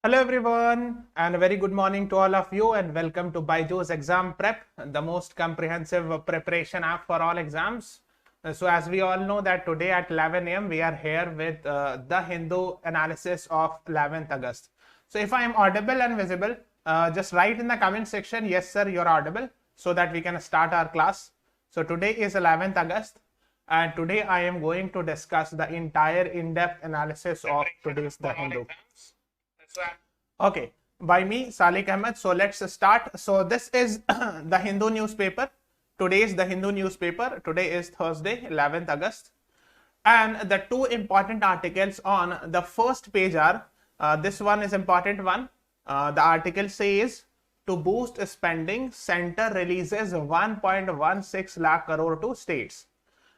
Hello everyone and a very good morning to all of you and welcome to BYJU'S Exam Prep, the most comprehensive preparation app for all exams. So as we all know that today at 11 a.m. we are here with the Hindu analysis of 11th August. So if I am audible and visible, just write in the comment section, yes sir, you're audible, so that we can start our class. So today is 11th August and today I am going to discuss the entire in-depth analysis of today's The Hindu. Okay, by me, Salik Ahmed. So let's start. So this is the Hindu newspaper. Today is the Hindu newspaper. Today is Thursday, 11th August. And the two important articles on the first page are, this one is important one. The article says, to boost spending, center releases 1.16 lakh crore to states.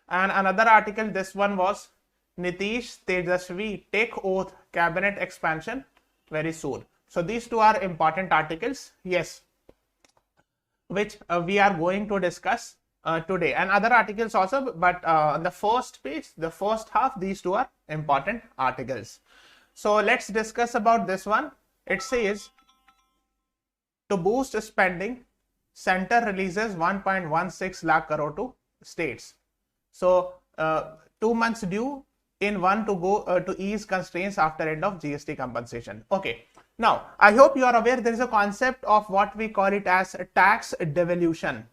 And another article, this one was, Nitish Tejasvi take oath cabinet expansion very soon. So these two are important articles, yes, which we are going to discuss today, and other articles also, but on the first page, the first half, these two are important articles. So let's discuss about this one. It says, to boost spending, center releases 1.16 lakh crore to states. So 2 months due in one to go to ease constraints after end of GST compensation. Okay. Now, I hope you are aware there is a concept of what we call it as tax devolution.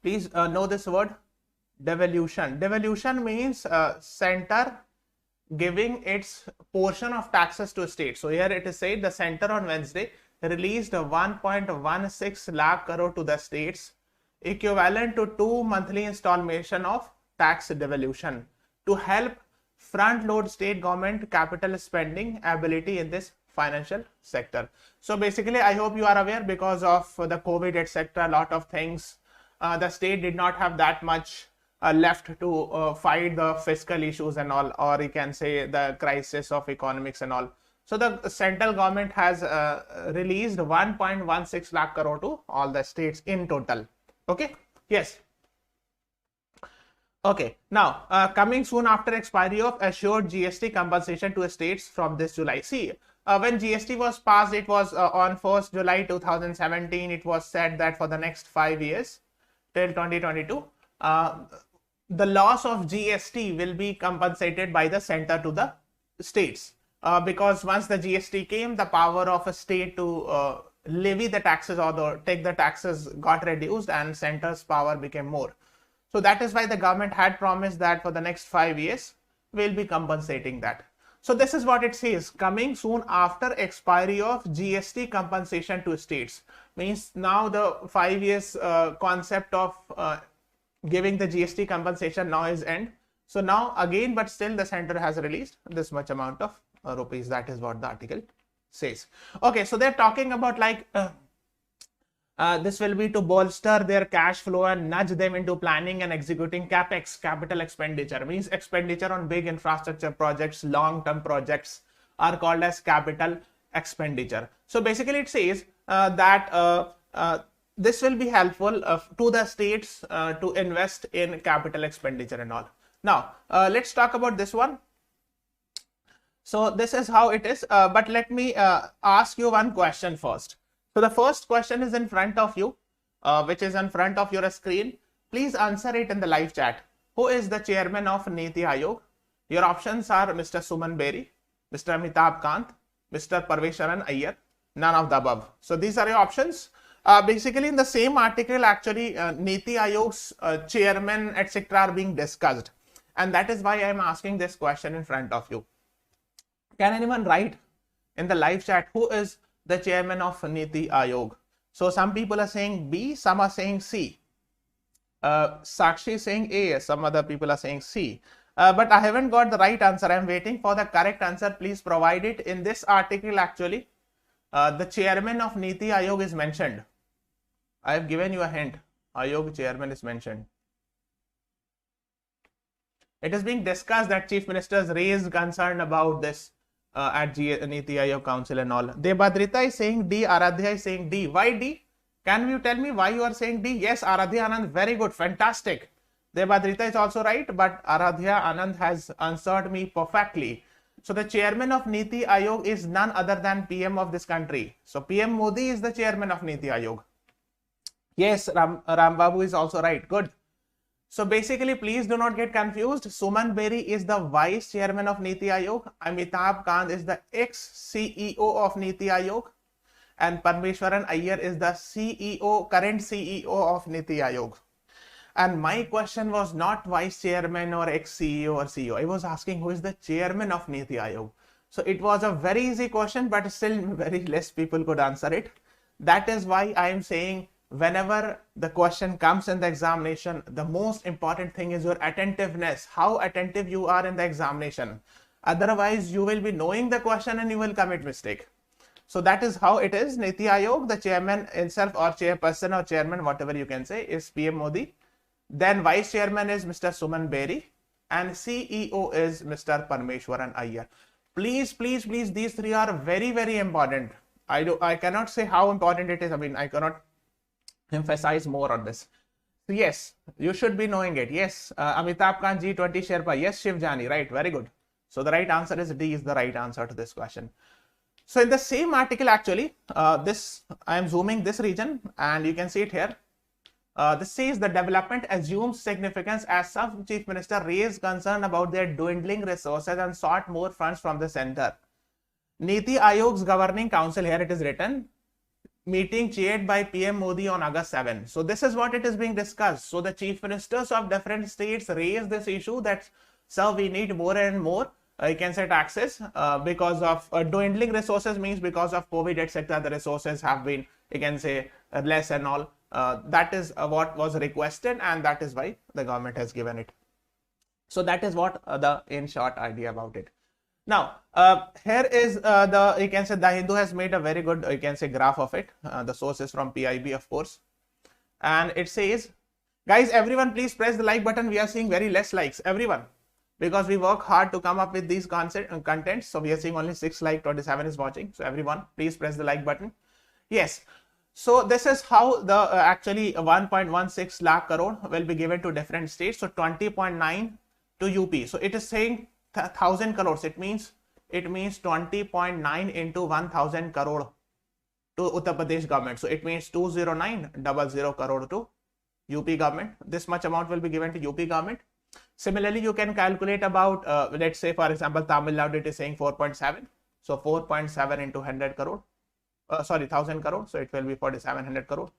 Please know this word, devolution. Devolution means center giving its portion of taxes to state. So here it is said the center on Wednesday released 1.16 lakh crore to the states, equivalent to 2 monthly installation of tax devolution, to help front load state government capital spending ability in this financial sector. So basically, I hope you are aware, because of the COVID, etc., a lot of things, the state did not have that much left to fight the fiscal issues and all, or you can say the crisis of economics and all. So the central government has released 1.16 lakh crore to all the states in total. Okay, yes. Okay, now coming soon after expiry of assured GST compensation to states from this July. See, when GST was passed, it was on 1st July 2017. It was said that for the next 5 years till 2022, the loss of GST will be compensated by the center to the states, because once the GST came, the power of a state to levy the taxes or take the taxes got reduced, and center's power became more. So that is why the government had promised that for the next 5 years, we'll be compensating that. So this is what it says, coming soon after expiry of GST compensation to states. Means now the 5 years concept of giving the GST compensation now is end. So now again, but still the center has released this much amount of rupees. That is what the article says. Okay, so they're talking about like, this will be to bolster their cash flow and nudge them into planning and executing capex, capital expenditure. Means expenditure on big infrastructure projects, long-term projects are called as capital expenditure. So basically it says that this will be helpful to the states to invest in capital expenditure and all. Now let's talk about this one. So this is how it is, but let me ask you one question first. So the first question is in front of you, which is in front of your screen. Please answer it in the live chat. Who is the chairman of Niti Aayog? Your options are Mr. Suman Beri, Mr. Amitabh Kant, Mr. Parvesharan Iyer, none of the above. So these are your options. Basically in the same article, actually Niti Aayog's chairman, etc. are being discussed. And that is why I am asking this question in front of you. Can anyone write in the live chat who is the chairman of Niti Aayog? So some people are saying B, some are saying C. Sakshi is saying A, some other people are saying C. But I haven't got the right answer. I'm waiting for the correct answer. Please provide it. In this article, actually, the chairman of Niti Aayog is mentioned. I have given you a hint. Aayog chairman is mentioned. It is being discussed that chief ministers raised concern about this at Niti Aayog Council and all. Debadrita is saying D, Aradhya is saying D. Why D? Can you tell me why you are saying D? Yes, Aradhya Anand, very good, fantastic. Debadrita is also right, but Aradhya Anand has answered me perfectly. So the chairman of Niti Aayog is none other than PM of this country. So PM Modi is the chairman of Niti Aayog. Yes, Ram Babu is also right. Good. So basically, please do not get confused. Suman Beri is the vice chairman of Niti Aayog. Amitabh Kant is the ex-CEO of Niti Aayog. And Parmeshwaran Iyer is the CEO, current CEO of Niti Aayog. And my question was not vice chairman or ex-CEO or CEO. I was asking who is the chairman of Niti Aayog. So it was a very easy question, but still very less people could answer it. That is why I am saying whenever the question comes in the examination, the most important thing is your attentiveness, how attentive you are in the examination. Otherwise, you will be knowing the question and you will commit mistake. So that is how it is. Niti Aayog, the chairman himself or chairperson or chairman, whatever you can say, is PM Modi. Then vice chairman is Mr. Suman Beri and CEO is Mr. Parmeshwaran Iyer. Please, please, please, these three are very, very important. I cannot say how important it is. I mean, I cannot emphasize more on this. So yes, you should be knowing it. Yes, Amitabh Kant G20 Sherpa. Yes, Shiv Jani. Right. Very good. So the right answer is D is the right answer to this question. So in the same article, actually, I am zooming this region and you can see it here. This says the development assumes significance as some chief minister raised concern about their dwindling resources and sought more funds from the center. Niti Aayog's governing council, here it is written, meeting chaired by PM Modi on August 7. So this is what it is being discussed. So the chief ministers of different states raised this issue that, sir, we need more and more, you can say taxes because of dwindling resources means because of COVID, etc. The resources have been, you can say, less and all. That is what was requested and that is why the government has given it. So that is what the in short idea about it. Now, here is you can say the Hindu has made a very good, you can say, graph of it. The source is from PIB, of course. And it says, guys, everyone please press the like button. We are seeing very less likes, everyone. Because we work hard to come up with these contents. So we are seeing only 6 likes, 27 is watching. So everyone, please press the like button. Yes. So this is how the actually 1.16 lakh crore will be given to different states. So 20.9 to UP. So it is saying 1000 crores. It means 20.9 into 1000 crore to Uttar Pradesh government. So it means 20900 crore to UP government. This much amount will be given to UP government. Similarly, you can calculate about, let's say, for example, Tamil Nadu, it is saying 4.7. So 4.7 into 100 crore. 1000 crore. So it will be 4700 crore.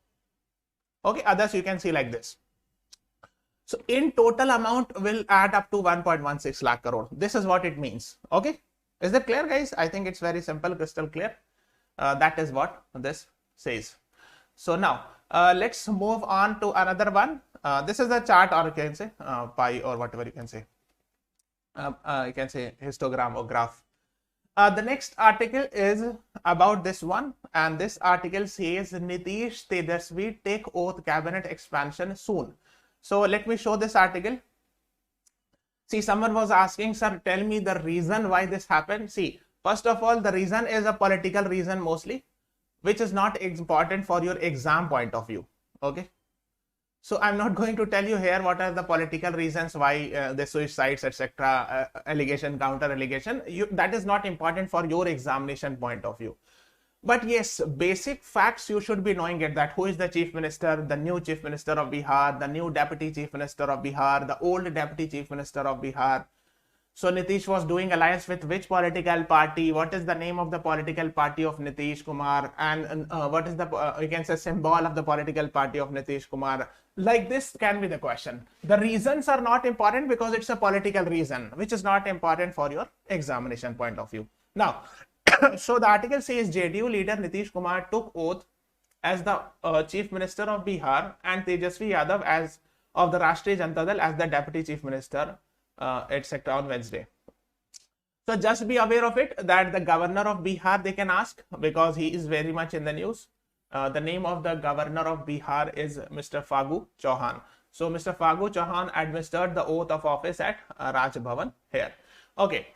Okay, others you can see like this. So in total amount will add up to 1.16 lakh crore. This is what it means. Okay, is that clear, guys? I think it's very simple, crystal clear. That is what this says. So now let's move on to another one. This is the chart, or you can say pie, or whatever you can say. You can say histogram or graph. The next article is about this one, and this article says Nitish Tedasvi take oath cabinet expansion soon. So let me show this article. See, someone was asking, sir, tell me the reason why this happened. See, first of all, the reason is a political reason mostly, which is not important for your exam point of view. Okay. So I'm not going to tell you here what are the political reasons why they switch sides, etc. Allegation, counter allegation. That is not important for your examination point of view. But yes, basic facts you should be knowing it, that who is the chief minister, the new chief minister of Bihar, the new deputy chief minister of Bihar, the old deputy chief minister of Bihar. So Nitish was doing alliance with which political party? What is the name of the political party of Nitish Kumar? And what is the, you can say, symbol of the political party of Nitish Kumar? Like this can be the question. The reasons are not important because it's a political reason, which is not important for your examination point of view. Now, so the article says JDU leader Nitish Kumar took oath as the chief minister of Bihar and Tejasvi Yadav as of the Rashtriya Janata Dal as the deputy chief minister, etc. on Wednesday. So just be aware of it that the governor of Bihar they can ask because he is very much in the news. The name of the governor of Bihar is Mr. Fagu Chauhan. So Mr. Fagu Chauhan administered the oath of office at Raj Bhavan here. Okay.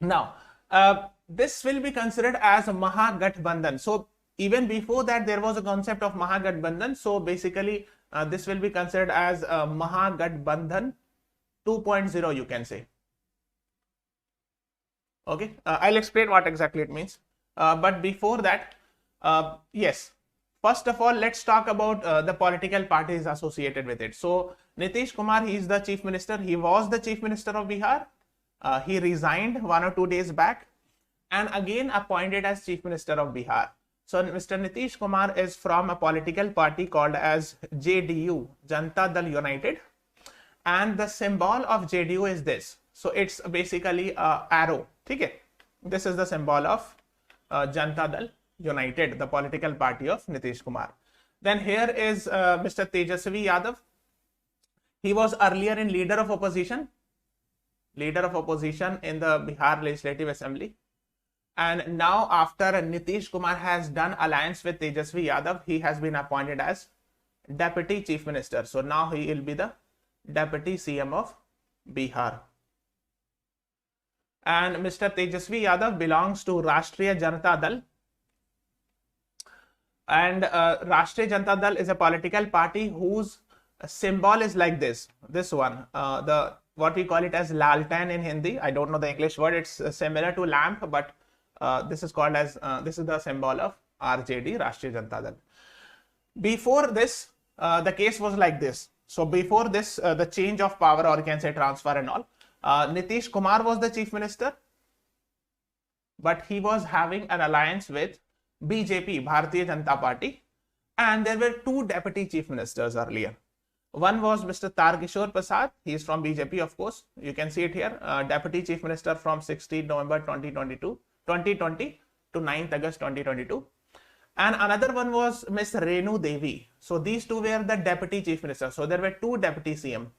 Now, this will be considered as a Mahagathbandhan. So even before that, there was a concept of Mahagathbandhan. So basically, this will be considered as a Mahagathbandhan 2.0, you can say. Okay, I'll explain what exactly it means. But before that, yes, first of all, let's talk about the political parties associated with it. So Nitish Kumar, he is the chief minister. He was the chief minister of Bihar. He resigned 1 or 2 days back and again appointed as chief minister of Bihar. So Mr. Nitish Kumar is from a political party called as JDU, Janata Dal United. And the symbol of JDU is this. So it's basically a arrow. Okay? This is the symbol of Janata Dal United, the political party of Nitish Kumar. Then here is Mr. Tejasvi Yadav. He was earlier in leader of opposition in the Bihar Legislative Assembly. And now after Nitish Kumar has done alliance with Tejasvi Yadav, he has been appointed as Deputy Chief Minister. So now he will be the Deputy CM of Bihar. And Mr. Tejasvi Yadav belongs to Rashtriya Janata Dal. And Rashtriya Janata Dal is a political party whose symbol is like this. This one, what we call it as laltan in Hindi. I don't know the English word. It's similar to lamp, but this is called as this is the symbol of RJD, Rashtriya Janata Dal. Before this, the case was like this. So before this, the change of power, or you can say transfer and all, Nitish Kumar was the chief minister, but he was having an alliance with BJP, Bharatiya Janata Party, and there were 2 deputy chief ministers earlier. One was Mr. Tarkishore Prasad. He is from BJP, of course. You can see it here, deputy chief minister from 16 November 2020 to 9th August 2022. And another one was Miss Renu Devi. So these 2 were the deputy chief ministers. So there were 2 deputy CM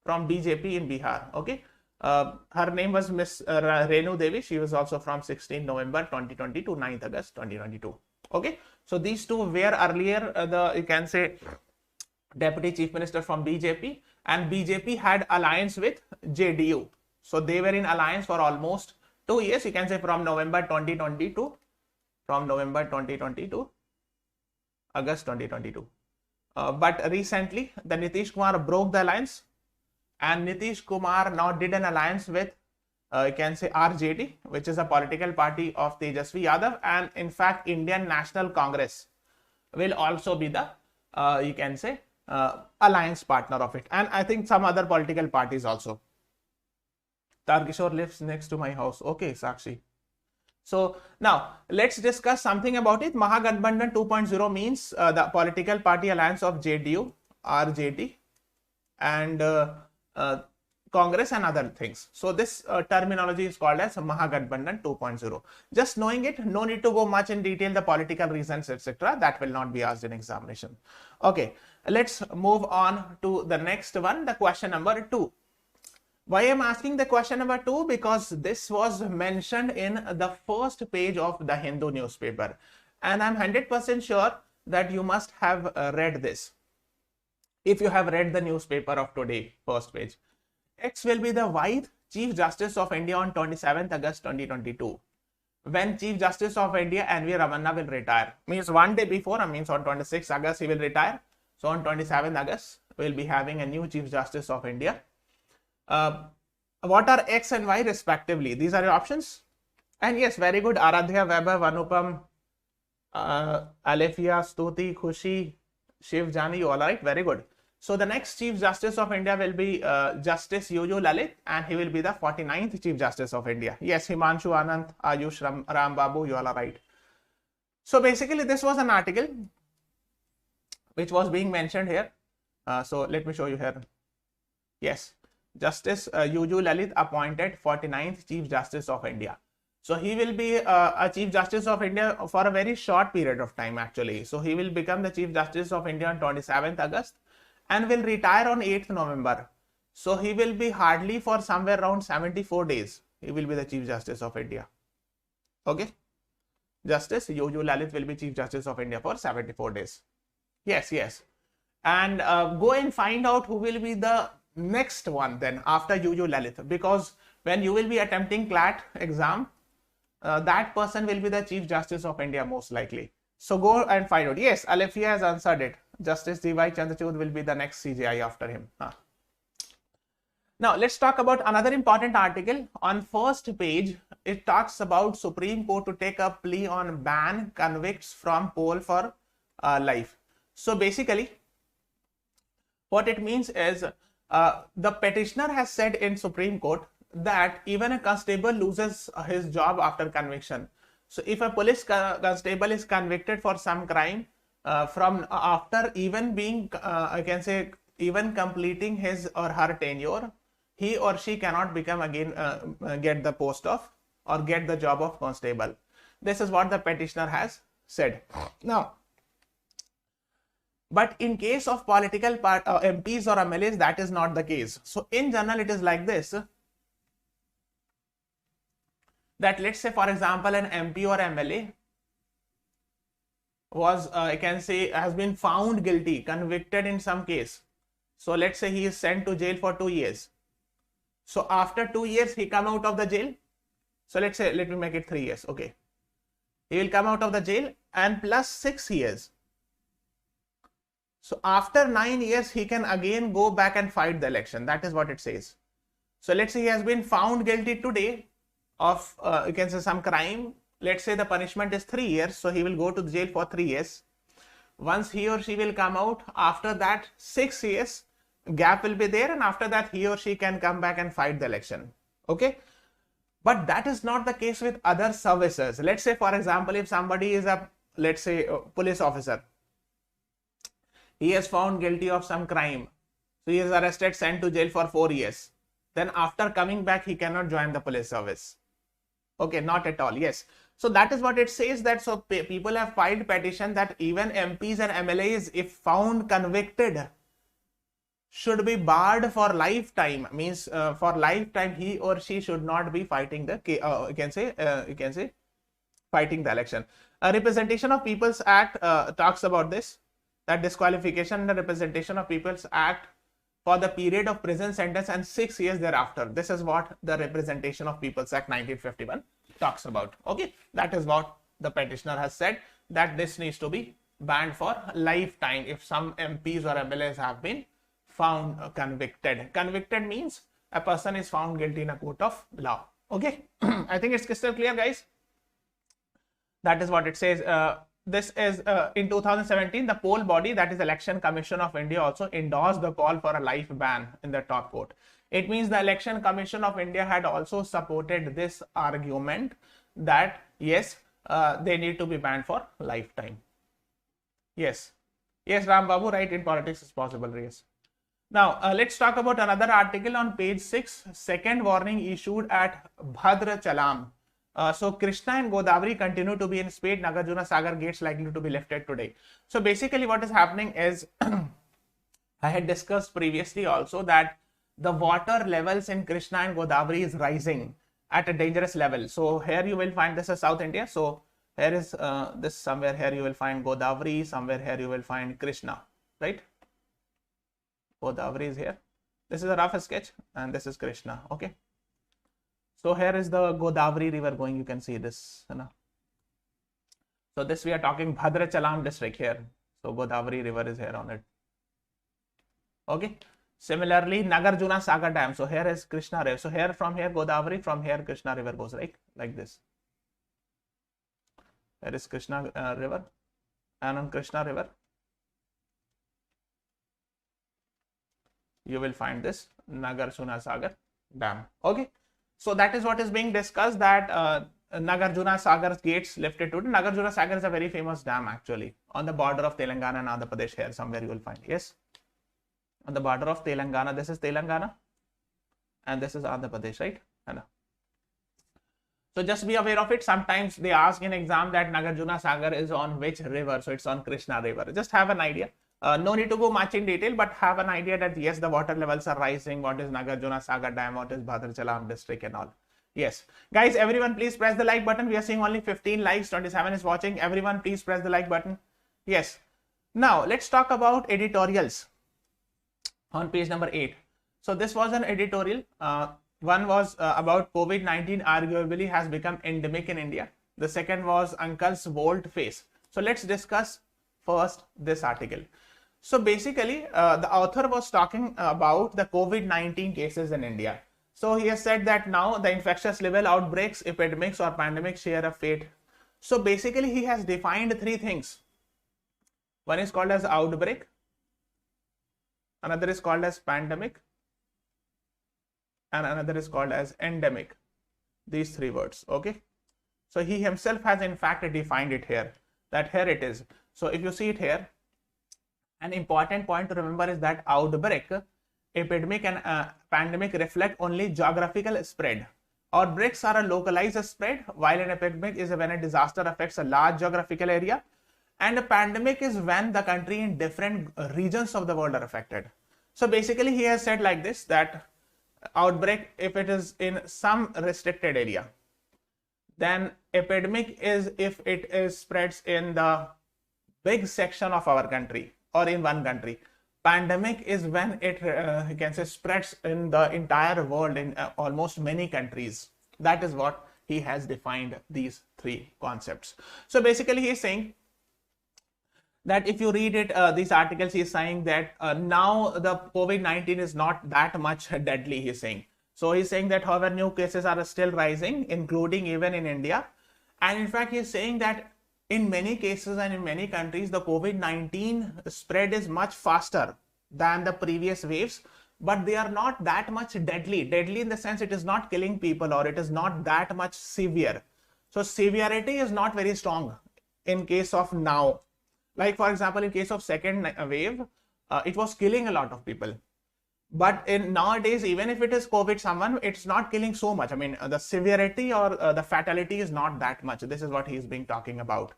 from BJP in Bihar. Okay. Her name was Miss Renu Devi. She was also from 16 November 2020 to 9th August 2022. Okay. So these 2 were earlier you can say deputy chief minister from BJP, and BJP had alliance with JDU. So they were in alliance for almost 2 years. You can say from November 2020 to August 2022. But recently the Nitish Kumar broke the alliance, and Nitish Kumar now did an alliance with you can say RJD, which is a political party of Tejasvi Yadav, and in fact Indian National Congress will also be the you can say alliance partner of it, and I think some other political parties also. Tarkishore lives next to my house. Okay, Sakshi. So now let's discuss something about it. Mahagathbandhan 2.0 means the political party alliance of JDU, RJD, and Congress and other things. So this terminology is called as Mahagathbandhan 2.0. Just knowing it, no need to go much in detail, the political reasons, etc. That will not be asked in examination. Okay, let's move on to the next one, the question number 2. Why I'm asking the question number 2? Because this was mentioned in the first page of the Hindu newspaper, and I'm 100% sure that you must have read this. If you have read the newspaper of today, first page, X will be the Vice Chief Justice of India on 27th August 2022. When Chief Justice of India N.V. Ramanna will retire. Means one day before, means on 26th August he will retire. So on 27th August, we will be having a new Chief Justice of India. What are X and Y respectively? These are your options. And yes, very good. Aradhya, Vaibhav, Anupam, Alefia, Stuti, Khushi, Shiv, Jani, you all right? Very good. So the next Chief Justice of India will be Justice UU Lalit, and he will be the 49th Chief Justice of India. Yes, Himanshu Anand, Ayush Ram Babu, you all are right. So basically this was an article which was being mentioned here. So let me show you here. Yes, Justice UU Lalit appointed 49th Chief Justice of India. So he will be a Chief Justice of India for a very short period of time actually. So he will become the Chief Justice of India on 27th August and will retire on 8th November. So he will be hardly for somewhere around 74 days. He will be the Chief Justice of India. Okay. Justice UU Lalit will be Chief Justice of India for 74 days. Yes, yes. And go and find out who will be the next one then after UU Lalit, because when you will be attempting CLAT exam, that person will be the Chief Justice of India most likely. So go and find out. Yes, Alefia has answered it. Justice D.Y. Chandrachud will be the next CJI after him. Now let's talk about another important article. On first page, it talks about Supreme Court to take a plea on ban convicts from poll for life. So basically, what it means is the petitioner has said in Supreme Court that even a constable loses his job after conviction. So if a police constable is convicted for some crime from after even being, I can say, even completing his or her tenure, he or she cannot become again get the post of or get the job of constable. This is what the petitioner has said. Now, but in case of political MPs or MLAs, that is not the case. So in general, it is like this, that let's say, for example, an MP or MLA was, I can say, has been found guilty, convicted in some case. So let's say he is sent to jail for 2 years. So after 2 years, he come out of the jail. So let's say, let me make it 3 years. Okay. He will come out of the jail and plus 6 years. So after 9 years, he can again go back and fight the election. That is what it says. So let's say he has been found guilty today of, you can say, some crime. Let's say the punishment is 3 years. So he will go to the jail for 3 years. Once he or she will come out, after that 6 years gap will be there, and after that he or she can come back and fight the election. Okay. But that is not the case with other services. Let's say, for example, if somebody is a, let's say, a police officer, he is found guilty of some crime. So he is arrested, sent to jail for 4 years. Then after coming back, he cannot join the police service. Okay, not at all. Yes. So that is what it says, that so people have filed petition that even MPs and MLAs, if found convicted, should be barred for lifetime. Means for lifetime he or she should not be fighting the you can say fighting the election. Representation of People's Act talks about this, that disqualification in the Representation of People's Act for the period of prison sentence and 6 years thereafter. This is what the Representation of People's Act 1951 talks about. Okay, that is what the petitioner has said, that this needs to be banned for lifetime if some MPs or MLAs have been found convicted. Convicted means a person is found guilty in a court of law. Okay, I think it's crystal clear, guys. That is what it says. This is in 2017, the poll body, that is Election Commission of India, also endorsed the call for a life ban in the top court. It means the Election Commission of India had also supported this argument that yes, they need to be banned for lifetime. Yes, yes, Ram Babu, right, in politics is possible. Yes. Now let's talk about another article on page 6. Second warning issued at Bhadra Chalam. So Krishna and Godavari continue to be in spate. Nagarjuna Sagar gates likely to be lifted today. So basically what is happening is I had discussed previously also that the water levels in Krishna and Godavari is rising at a dangerous level. So here you will find, this is South India. So here is this, somewhere here you will find Godavari, somewhere here you will find Krishna, right? Godavari is here. This is a rough sketch and this is Krishna. Okay. So here is the Godavari river going, you can see this. So this we are talking Bhadra Chalam district here. So Godavari river is here on it. Okay. Similarly, Nagarjuna Sagar Dam. So here is Krishna river. So here, from here Godavari, from here Krishna river goes, right? Like this. Here is Krishna river, and on Krishna river you will find this Nagarjuna Sagar Dam. Okay. So that is what is being discussed, that Nagarjuna Sagar's gates lifted today. Nagarjuna Sagar is a very famous dam actually on the border of Telangana and Andhra Pradesh. Here somewhere you will find, yes, on the border of Telangana. This is Telangana and this is Andhra Pradesh, right? So just be aware of it. Sometimes they ask in exam that Nagarjuna Sagar is on which river. So it's on Krishna river. Just have an idea. No need to go much in detail, but have an idea that yes, the water levels are rising. What is Nagarjuna Sagar Dam? What is Bhadra Chalam district and all? Yes, guys, everyone please press the like button. We are seeing only 15 likes, 27 is watching. Everyone please press the like button. Yes. Now let's talk about editorials on page number 8. So this was an editorial. One was about COVID-19 arguably has become endemic in India. The second was Uncle's bold face. So let's discuss first this article. So basically, the author was talking about the COVID-19 cases in India. So he has said that now the infectious level outbreaks, epidemics or pandemics share a fate. So basically he has defined three things. One is called as outbreak, another is called as pandemic, and another is called as endemic. These three words, okay? So he himself has in fact defined it here, that here it is. So if you see it here, an important point to remember is that outbreak, epidemic and pandemic reflect only geographical spread. Outbreaks are a localized spread, while an epidemic is when a disaster affects a large geographical area, and a pandemic is when the country in different regions of the world are affected. So basically he has said like this, that outbreak, if it is in some restricted area, then epidemic is if it is spreads in the big section of our country or in one country. Pandemic is when it you can say spreads in the entire world in almost many countries. That is what he has defined these three concepts. So basically he is saying that if you read it, these articles, he is saying that now the COVID-19 is not that much deadly, he is saying. So he's saying that however new cases are still rising, including even in India. And in fact, he's saying that in many cases and in many countries, the COVID-19 spread is much faster than the previous waves, but they are not that much deadly. Deadly in the sense it is not killing people or it is not that much severe. So severity is not very strong in case of now. Like for example, in case of second wave, it was killing a lot of people. But in nowadays, even if it is COVID someone, it's not killing so much. I mean, the severity or the fatality is not that much. This is what he is being talking about.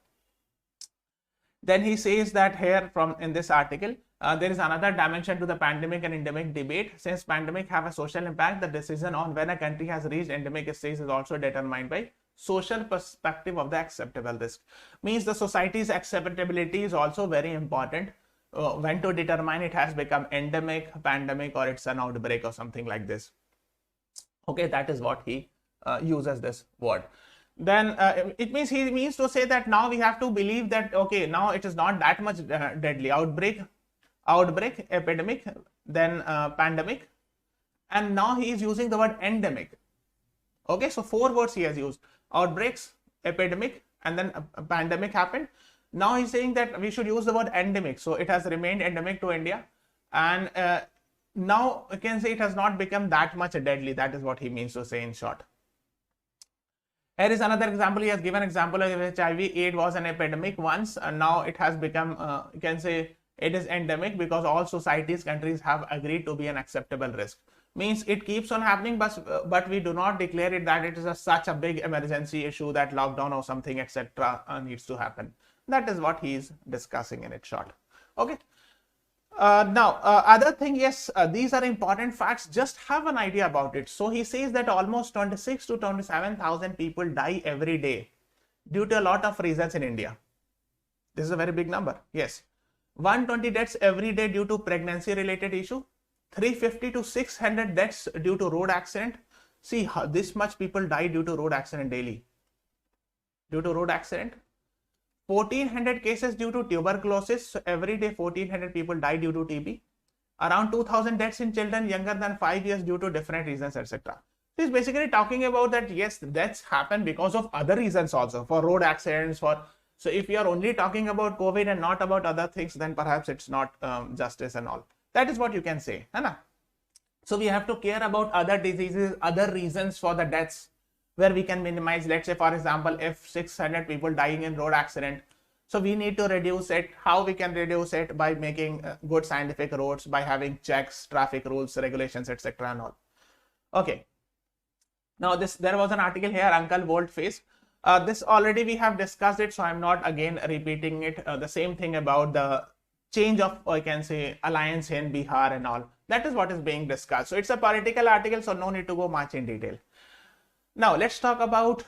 Then he says that here from in this article, there is another dimension to the pandemic and endemic debate. Since pandemic have a social impact, the decision on when a country has reached endemic stage is also determined by social perspective of the acceptable risk. Means the society's acceptability is also very important. When to determine it has become endemic, pandemic, or it's an outbreak or something like this. Okay, that is what he uses this word. Then it means he means to say that now we have to believe that okay, now it is not that much deadly. Outbreak, epidemic, then pandemic, and now he is using the word endemic. Okay, so four words he has used: outbreaks, epidemic, and then a pandemic happened. Now he's saying that we should use the word endemic. So it has remained endemic to India. And now you can say it has not become that much deadly. That is what he means to say in short. Here is another example. He has given example of HIV. AIDS was an epidemic once, and now it has become, you can say it is endemic because all societies, countries have agreed to be an acceptable risk. Means it keeps on happening, but we do not declare it that it is such a big emergency issue that lockdown or something, etc. Needs to happen. That is what he is discussing in it short. Okay. Now, other thing, yes, these are important facts. Just have an idea about it. So he says that almost 26 to 27,000 people die every day due to a lot of reasons in India. This is a very big number. Yes. 120 deaths every day due to pregnancy related issue. 350 to 600 deaths due to road accident. See how this much people die due to road accident daily. Due to road accident. 1400 cases due to tuberculosis. So every day 1400 people die due to TB. Around 2000 deaths in children younger than 5 years due to different reasons, etc. So he's basically talking about that yes, deaths happen because of other reasons also, for road accidents, for so if you are only talking about COVID and not about other things, then perhaps it's not justice and all. That is what you can say. Hai? So we have to care about other diseases, other reasons for the deaths, where we can minimize. Let's say for example, if 600 people dying in road accident, so we need to reduce it. How we can reduce it? By making good scientific roads, by having checks, traffic rules, regulations, etc. and all. Okay. Now there was an article here, Uncle Volt Face. This already we have discussed it, so I'm not again repeating it. The same thing about the change of, I can say, alliance in Bihar and all. That is what is being discussed. So it's a political article, so no need to go much in detail. Now let's talk about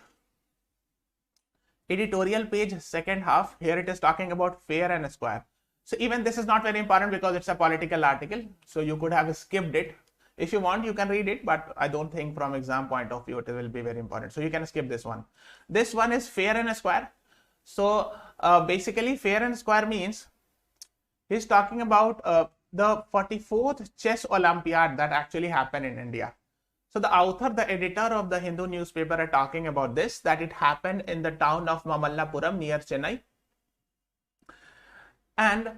editorial page, second half. Here it is talking about fair and square. So even this is not very important because it's a political article. So you could have skipped it. If you want, you can read it, but I don't think from exam point of view it will be very important. So you can skip this one. This one is fair and square. So basically fair and square means He's talking about the 44th Chess Olympiad that actually happened in India. So the author, the editor of the Hindu newspaper are talking about this, that it happened in the town of Mamallapuram near Chennai. And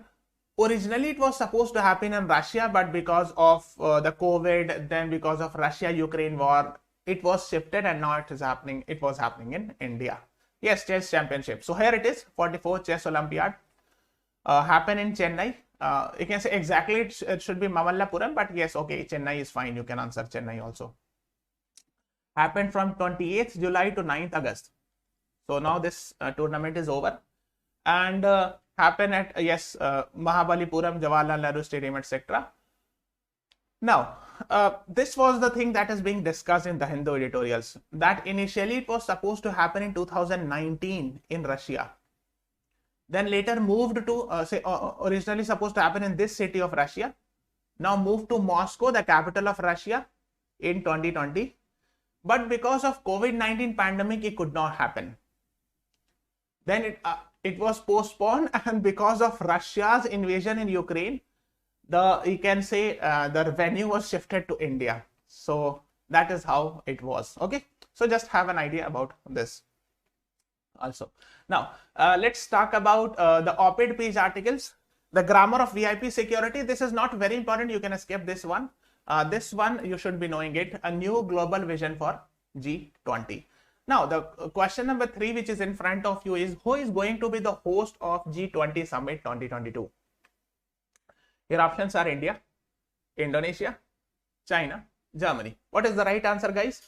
originally it was supposed to happen in Russia, but because of the COVID, then because of Russia-Ukraine war, it was shifted and now it was happening in India. Yes, chess championship. So here it is, 44th Chess Olympiad, happened in Chennai. You can say exactly it should be Mamallapuram, but yes, okay, Chennai is fine. You can answer Chennai also. Happened from 28th July to 9th August. So now this tournament is over, and happened at Mahabalipuram, Jawaharlal Nehru Stadium, etc. Now, this was the thing that is being discussed in the Hindu editorials, that initially it was supposed to happen in 2019 in Russia. Then later moved to, originally supposed to happen in this city of Russia. Now moved to Moscow, the capital of Russia, in 2020. But because of COVID-19 pandemic, it could not happen. Then it was postponed, and because of Russia's invasion in Ukraine, you can say the venue was shifted to India. So that is how it was. Okay, so just have an idea about this also. Now let's talk about the op-ed page articles. The grammar of VIP security. This is not very important. You can escape this one. This one you should be knowing it. A new global vision for G20. Now the question number 3, which is in front of you, is who is going to be the host of G20 Summit 2022? Your options are India, Indonesia, China, Germany. What is the right answer, guys?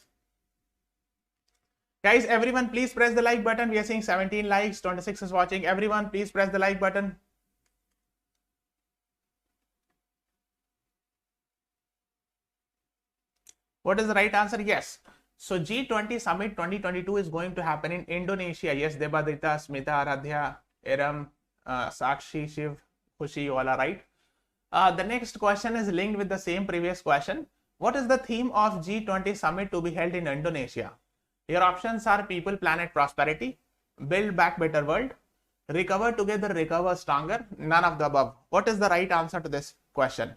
Guys, everyone please press the like button. We are seeing 17 likes, 26 is watching. Everyone please press the like button. What is the right answer? Yes. So G20 Summit 2022 is going to happen in Indonesia. Yes, Debadrita, Smita, Aradhya, Eram, Sakshi, Shiv, Khushi, you all are right. The next question is linked with the same previous question. What is the theme of G20 Summit to be held in Indonesia? Your options are People, Planet, Prosperity, Build Back Better World, Recover Together, Recover Stronger, none of the above. What is the right answer to this question?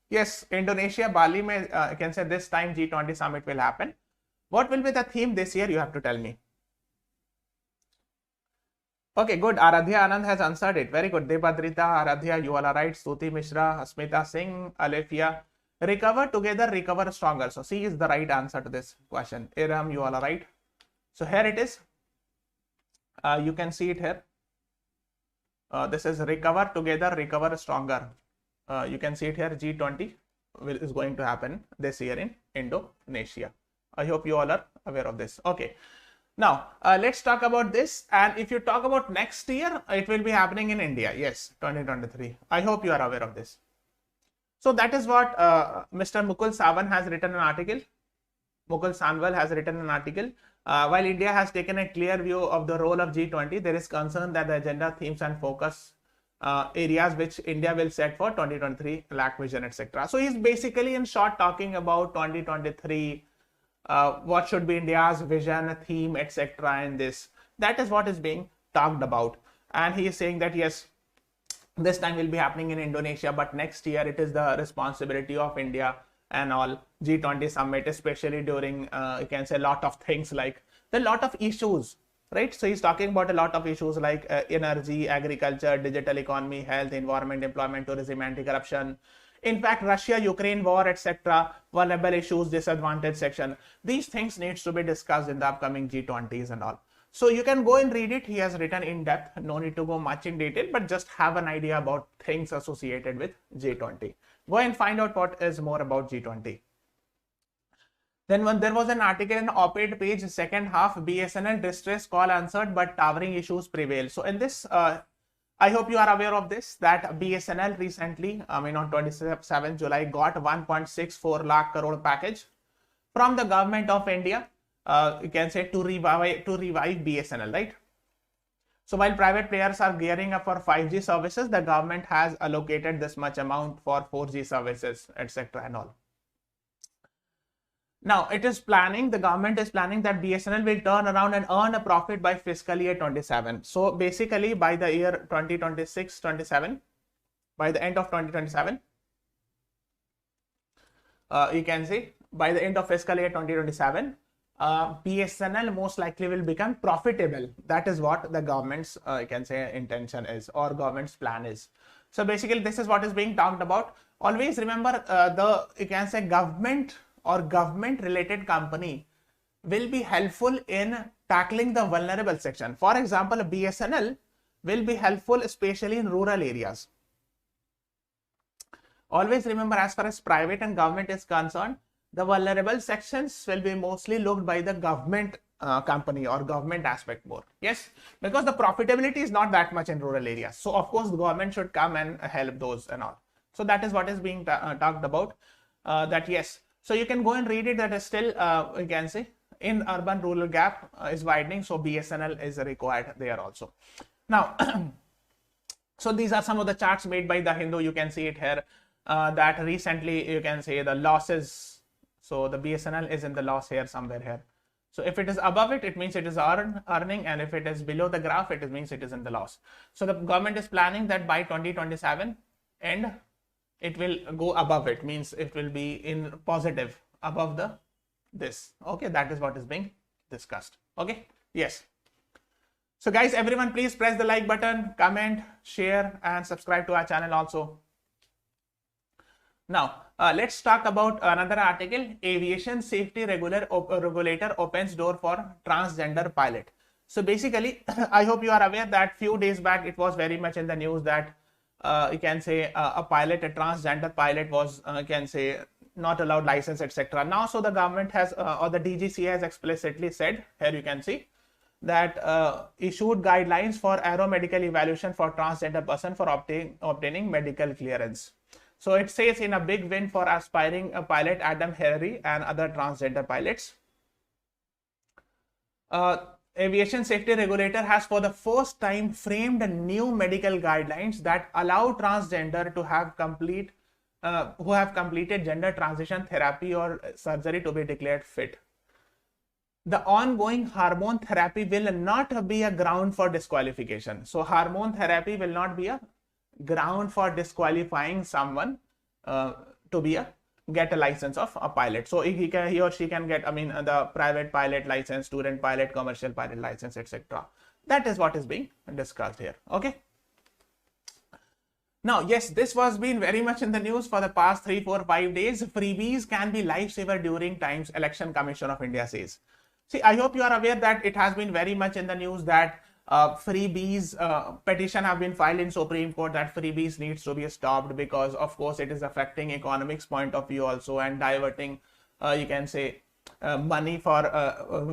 Yes, Indonesia, Bali, I can say this time G20 Summit will happen. What will be the theme this year? You have to tell me. Okay, good. Aradhya Anand has answered it. Very good. Debadrita, Aradhya, you all are right. Suti Mishra, Asmita Singh, Alefia. Recover Together, Recover Stronger. So C is the right answer to this question. Iram, you all are right. So here it is. You can see it here. This is Recover Together, Recover Stronger. You can see it here. G20 is going to happen this year in Indonesia. I hope you all are aware of this. Okay. Now, let's talk about this. And if you talk about next year, it will be happening in India. Yes, 2023. I hope you are aware of this. So that is what Mr. Mukul Savan has written an article. Mukul Sanwal has written an article. While India has taken a clear view of the role of G20, there is concern that the agenda, themes and focus areas which India will set for 2023 lack vision, etc. So he's basically in short talking about 2023, what should be India's vision, theme, etc. in this. That is what is being talked about. And he is saying that yes, this time will be happening in Indonesia, but next year it is the responsibility of India and all G20 summit, especially during you can say a lot of things like the lot of issues, right? So he's talking about a lot of issues like energy, agriculture, digital economy, health, environment, employment, tourism, anti-corruption. In fact, Russia, Ukraine war, etc., vulnerable issues, disadvantaged section. These things needs to be discussed in the upcoming G20s and all. So you can go and read it. He has written in depth. No need to go much in detail, but just have an idea about things associated with G20. Go and find out what is more about G20. Then when there was an article in op-ed page, second half, BSNL distress call answered, but towering issues prevail. So in this, I hope you are aware of this, that BSNL recently, on 27 July, got 1.64 lakh crore package from the government of India. You can say to revive BSNL, right? So while private players are gearing up for 5G services, the government has allocated this much amount for 4G services, etc. and all. Now it is planning, the government is planning that BSNL will turn around and earn a profit by fiscal year 27. So basically by the year 2026-27, by the end of 2027, you can see by the end of fiscal year 2027, BSNL most likely will become profitable. That is what the government's you can say intention is, or government's plan is. So basically this is what is being talked about. Always remember you can say government or government related company will be helpful in tackling the vulnerable section. For example, BSNL will be helpful especially in rural areas. Always remember, as far as private and government is concerned, the vulnerable sections will be mostly looked by the government company or government aspect more. Yes, because the profitability is not that much in rural areas. So of course the government should come and help those and all. So that is what is being talked about, that yes. So you can go and read it, that is still you can say in urban rural gap is widening. So BSNL is required there also. Now, so these are some of the charts made by the Hindu. You can see it here that recently you can say the losses. So the BSNL is in the loss here somewhere here. So if it is above it, it means it is earning, and if it is below the graph, it means it is in the loss. So the government is planning that by 2027 end, it will go above it, means it will be in positive above the this. Okay, that is what is being discussed. Okay, yes. So guys, everyone, please press the like button, comment, share, and subscribe to our channel also. Now, let's talk about another article. Aviation safety regulator opens door for transgender pilot. So basically, I hope you are aware that few days back it was very much in the news that you can say a transgender pilot was you can say not allowed license, etc. Now, so the government has or the DGC has explicitly said, here you can see, that issued guidelines for aeromedical evaluation for transgender person for obtaining medical clearance. So it says in a big win for aspiring pilot Adam Harry and other transgender pilots. Aviation safety regulator has for the first time framed new medical guidelines that allow transgender to have who have completed gender transition therapy or surgery to be declared fit. The ongoing hormone therapy will not be a ground for disqualification. So hormone therapy will not be a ground for disqualifying someone to get a license of a pilot. So he or she can get, the private pilot license, student pilot, commercial pilot license, etc. That is what is being discussed here. Okay. Now, yes, this was been very much in the news for the past 3, 4, 5 days. Freebies can be lifesaver during times, Election Commission of India says. See, I hope you are aware that it has been very much in the news that freebies petition have been filed in Supreme Court that freebies needs to be stopped, because of course it is affecting economics point of view also and diverting you can say money for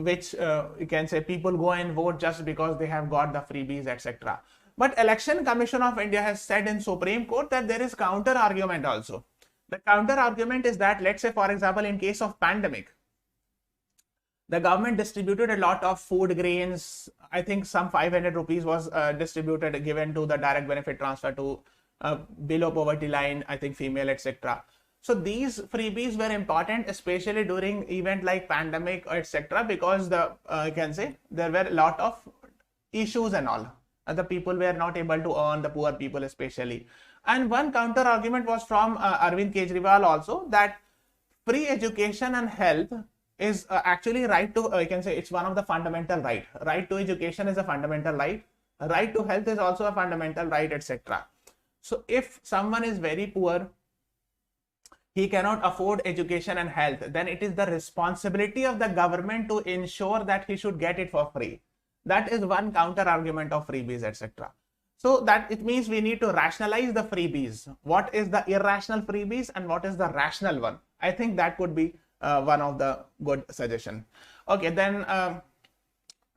which you can say people go and vote just because they have got the freebies, etc. But Election Commission of India has said in Supreme Court that there is counter argument also. The counter argument is that, let's say for example, in case of pandemic, the government distributed a lot of food grains. I think some 500 rupees was distributed, given to the direct benefit transfer to below poverty line, I think female, etc. So these freebies were important, especially during event like pandemic, etc. Because you can say there were a lot of issues and all. The people were not able to earn, the poor people especially. And one counter argument was from Arvind Kejriwal also, that free education and health is actually right to, you can say it's one of the fundamental right. Right to education is a fundamental right. Right to health is also a fundamental right, etc. So if someone is very poor, he cannot afford education and health, then it is the responsibility of the government to ensure that he should get it for free. That is one counter argument of freebies, etc. So that it means we need to rationalize the freebies. What is the irrational freebies and what is the rational one? I think that could be one of the good suggestion. Okay, then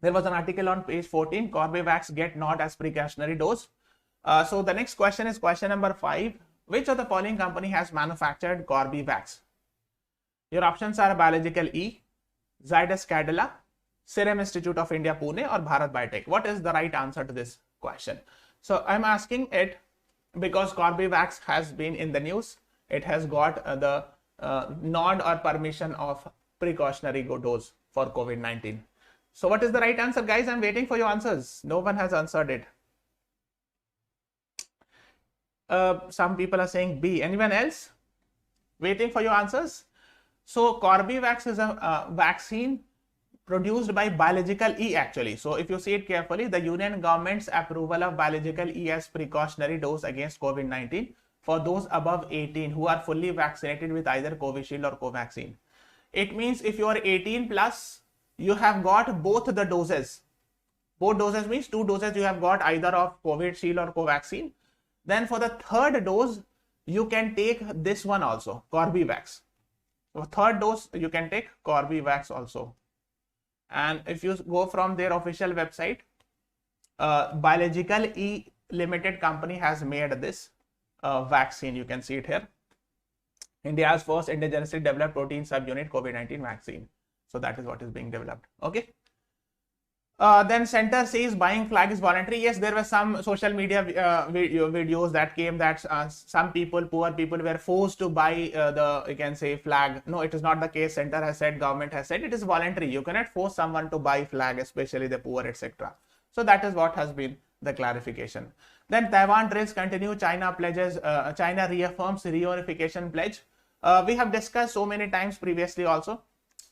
there was an article on page 14, Corbevax get not as precautionary dose. So the next question is question number 5. Which of the following company has manufactured Corbevax? Your options are Biological E, Zydus Cadila, Serum Institute of India Pune, or Bharat Biotech. What is the right answer to this question? So I'm asking it because Corbevax has been in the news. It has got the nod or permission of precautionary dose for COVID-19. So what is the right answer, guys? I'm waiting for your answers. No one has answered it. Some people are saying B. Anyone else? Waiting for your answers. So Corbevax is a vaccine produced by Biological E actually. So if you see it carefully, the Union government's approval of Biological E as precautionary dose against COVID-19 for those above 18 who are fully vaccinated with either Covishield or Covaxin. It means if you are 18 plus, you have got both the doses. Both doses means 2 doses you have got either of Covishield or Covaxin. Then for the third dose, you can take this one also, Corbevax. So third dose, you can take Corbevax also. And if you go from their official website, Biological E Limited company has made this vaccine. You can see it here. India's first indigenously developed protein subunit COVID-19 vaccine. So that is what is being developed. Okay. Then center says buying flag is voluntary. Yes, there were some social media videos that came that some people, poor people, were forced to buy the, you can say, flag. No, it is not the case. Center has said, government has said it is voluntary. You cannot force someone to buy flag, especially the poor, etc. So that is what has been the clarification. Then Taiwan drills continue. China pledges. China reaffirms reunification pledge. We have discussed so many times previously also.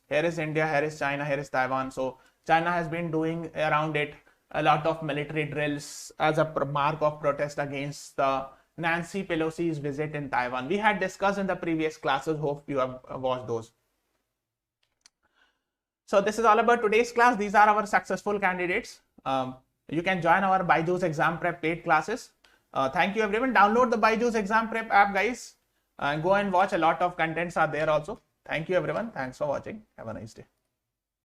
Here is India, here is China, here is Taiwan. So China has been doing around it a lot of military drills as a mark of protest against the Nancy Pelosi's visit in Taiwan. We had discussed in the previous classes. Hope you have watched those. So this is all about today's class. These are our successful candidates. You can join our BYJU'S exam prep paid classes. Thank you everyone. Download the BYJU'S exam prep app, guys. Go and watch. A lot of contents are there also. Thank you everyone. Thanks for watching. Have a nice day.